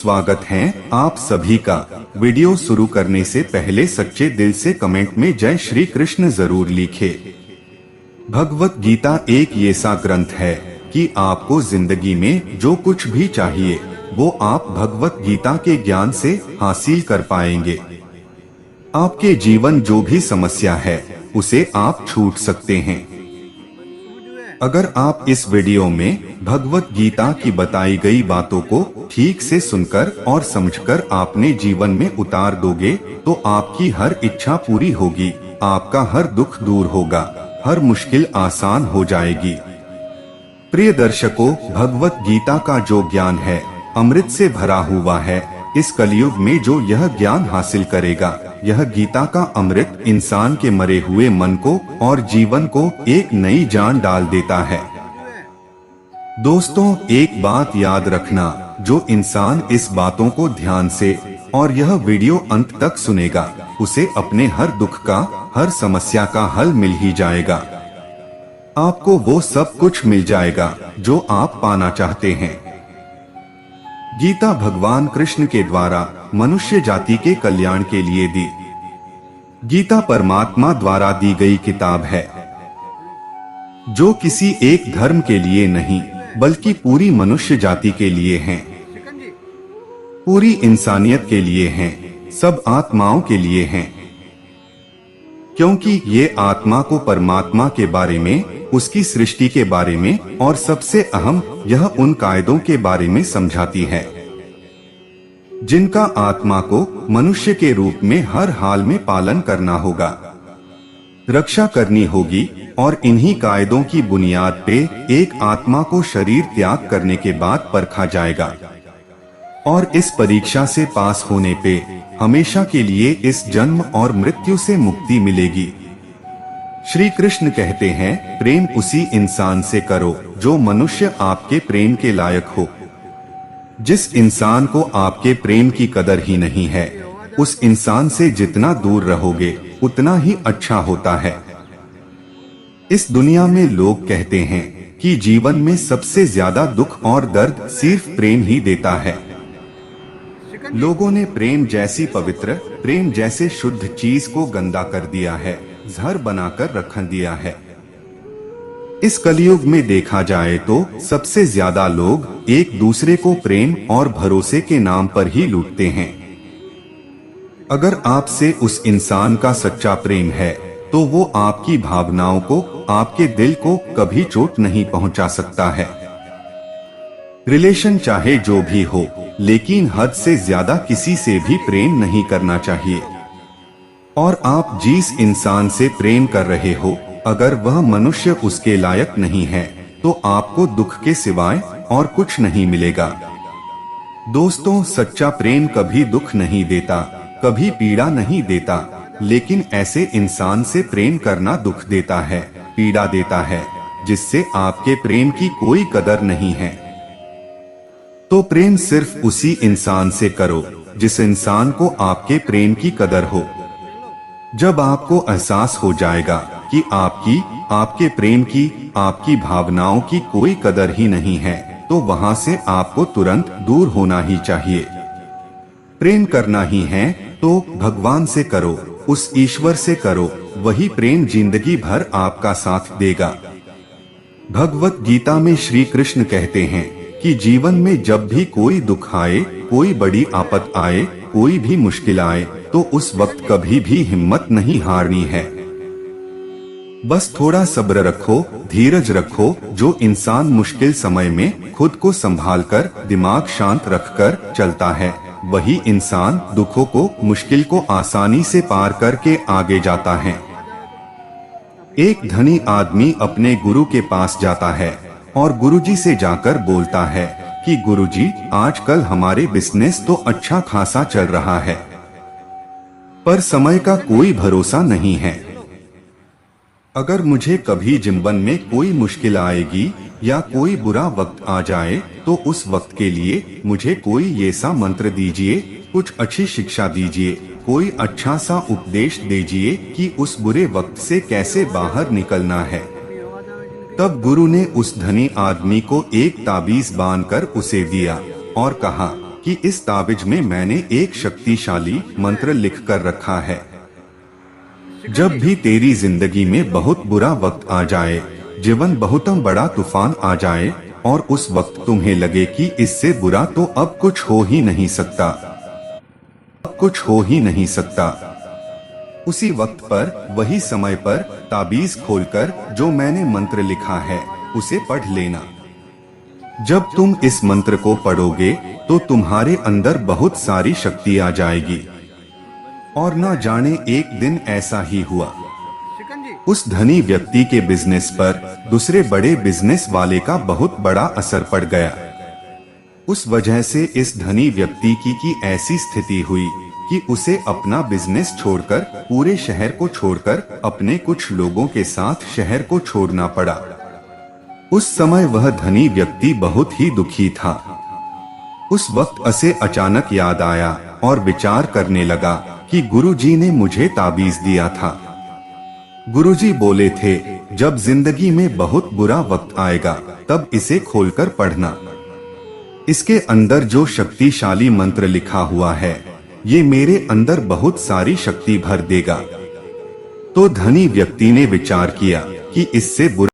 स्वागत है आप सभी का। वीडियो शुरू करने से पहले सच्चे दिल से कमेंट में जय श्री कृष्ण जरूर लिखे। भगवत गीता एक ऐसा ग्रंथ है कि आपको जिंदगी में जो कुछ भी चाहिए वो आप भगवत गीता के ज्ञान से हासिल कर पाएंगे। आपके जीवन जो भी समस्या है उसे आप छूट सकते हैं। अगर आप इस वीडियो में भगवत गीता की बताई गई बातों को ठीक से सुनकर और समझकर अपने जीवन में उतार दोगे तो आपकी हर इच्छा पूरी होगी, आपका हर दुख दूर होगा, हर मुश्किल आसान हो जाएगी। प्रिय दर्शकों, भगवत गीता का जो ज्ञान है अमृत से भरा हुआ है। इस कलयुग में जो यह ज्ञान हासिल करेगा, यह गीता का अमृत इंसान के मरे हुए मन को और जीवन को एक नई जान डाल देता है। दोस्तों, एक बात याद रखना, जो इंसान इस बातों को ध्यान से और यह वीडियो अंत तक सुनेगा उसे अपने हर दुख का, हर समस्या का हल मिल ही जाएगा। आपको वो सब कुछ मिल जाएगा जो आप पाना चाहते हैं। गीता भगवान कृष्ण के द्वारा मनुष्य जाति के कल्याण के लिए दी। गीता परमात्मा द्वारा दी गई किताब है जो किसी एक धर्म के लिए नहीं बल्कि पूरी मनुष्य जाति के लिए है, पूरी इंसानियत के लिए है, सब आत्माओं के लिए है। क्योंकि ये आत्मा को परमात्मा के बारे में, उसकी सृष्टि के बारे में और सबसे अहम यह उन कायदों के बारे में समझाती है जिनका आत्मा को मनुष्य के रूप में हर हाल में पालन करना होगा, रक्षा करनी होगी। और इन्हीं कायदों की बुनियाद पे एक आत्मा को शरीर त्याग करने के बाद परखा जाएगा और इस परीक्षा से पास होने पे हमेशा के लिए इस जन्म और मृत्यु से मुक्ति मिलेगी। श्री कृष्ण कहते हैं, प्रेम उसी इंसान से करो जो मनुष्य आपके प्रेम के लायक हो। जिस इंसान को आपके प्रेम की कदर ही नहीं है, उस इंसान से जितना दूर रहोगे उतना ही अच्छा होता है। इस दुनिया में लोग कहते हैं कि जीवन में सबसे ज्यादा दुख और दर्द सिर्फ प्रेम ही देता है। लोगों ने प्रेम जैसी पवित्र, प्रेम जैसे शुद्ध चीज को गंदा कर दिया है, जहर बनाकर रख दिया है। इस कलयुग में देखा जाए तो सबसे ज्यादा लोग एक दूसरे को प्रेम और भरोसे के नाम पर ही लूटते हैं। अगर आपसे उस इंसान का सच्चा प्रेम है तो वो आपकी भावनाओं को, आपके दिल को कभी चोट नहीं पहुंचा सकता है। रिलेशन चाहे जो भी हो, लेकिन हद से ज्यादा किसी से भी प्रेम नहीं करना चाहिए। और आप जिस इंसान से प्रेम कर रहे हो, अगर वह मनुष्य उसके लायक नहीं है तो आपको दुख के सिवाय और कुछ नहीं मिलेगा। दोस्तों, सच्चा प्रेम कभी दुख नहीं देता, कभी पीड़ा नहीं देता, लेकिन ऐसे इंसान से प्रेम करना दुख देता है, पीड़ा देता है, जिससे आपके प्रेम की कोई कदर नहीं है। तो प्रेम सिर्फ उसी इंसान से करो जिस इंसान को आपके प्रेम की कदर हो। जब आपको एहसास हो जाएगा कि आपके प्रेम की, आपकी भावनाओं की कोई कदर ही नहीं है, तो वहां से आपको तुरंत दूर होना ही चाहिए। प्रेम करना ही है तो भगवान से करो, उस ईश्वर से करो, वही प्रेम जिंदगी भर आपका साथ देगा। भगवत गीता में श्री कृष्ण कहते हैं कि जीवन में जब भी कोई दुख आए, कोई बड़ी आफत आए, कोई भी मुश्किल आए, तो उस वक्त कभी भी हिम्मत नहीं हारनी है। बस थोड़ा सब्र रखो, धीरज रखो। जो इंसान मुश्किल समय में खुद को संभालकर, दिमाग शांत रखकर चलता है, वही इंसान दुखों को, मुश्किल को आसानी से पार करके आगे जाता है। एक धनी आदमी अपने गुरु के पास जाता है और गुरुजी से जाकर बोलता है कि गुरुजी, आजकल हमारे बिजनेस तो अच्छा खासा चल रहा है, पर समय का कोई भरोसा नहीं है। अगर मुझे कभी जीवन में कोई मुश्किल आएगी या कोई बुरा वक्त आ जाए तो उस वक्त के लिए मुझे कोई ऐसा मंत्र दीजिए, कुछ अच्छी शिक्षा दीजिए, कोई अच्छा सा उपदेश दीजिए कि उस बुरे वक्त से कैसे बाहर निकलना है। तब गुरु ने उस धनी आदमी को एक ताबीज बांधकर उसे दिया और कहा, कि इस ताबिज में मैंने एक शक्तिशाली मंत्र लिख कर रखा है। जब भी तेरी जिंदगी में बहुत बुरा वक्त आ जाए, जीवन बहुत बड़ा तूफान आ जाए और उस वक्त तुम्हें लगे कि इससे बुरा तो अब कुछ हो ही नहीं सकता, अब कुछ हो ही नहीं सकता, उसी वक्त पर, वही समय पर ताबीज खोलकर जो मैंने मंत्र लिखा है उसे पढ़ लेना। जब तुम इस मंत्र को पढ़ोगे तो तुम्हारे अंदर बहुत सारी शक्ति आ जाएगी। और ना जाने एक दिन ऐसा ही हुआ, उस धनी व्यक्ति के बिजनेस पर दूसरे बड़े बिजनेस वाले का बहुत बड़ा असर पड़ गया। उस वजह से इस धनी व्यक्ति की ऐसी स्थिति हुई कि उसे अपना बिजनेस छोड़कर, पूरे शहर को छोड़कर अपने कुछ लोगों के साथ शहर को छोड़ना पड़ा। उस समय वह धनी व्यक्ति बहुत ही दुखी था। उस वक्त उसे अचानक याद आया और विचार करने लगा कि गुरुजी ने मुझे ताबीज दिया था। गुरुजी बोले थे, जब जिंदगी में बहुत बुरा वक्त आएगा तब इसे खोलकर पढ़ना। इसके अंदर जो शक्तिशाली मंत्र लिखा हुआ है ये मेरे अंदर बहुत सारी शक्ति भर देगा। तो धनी व्यक्ति ने विचार किया कि इससे बुरा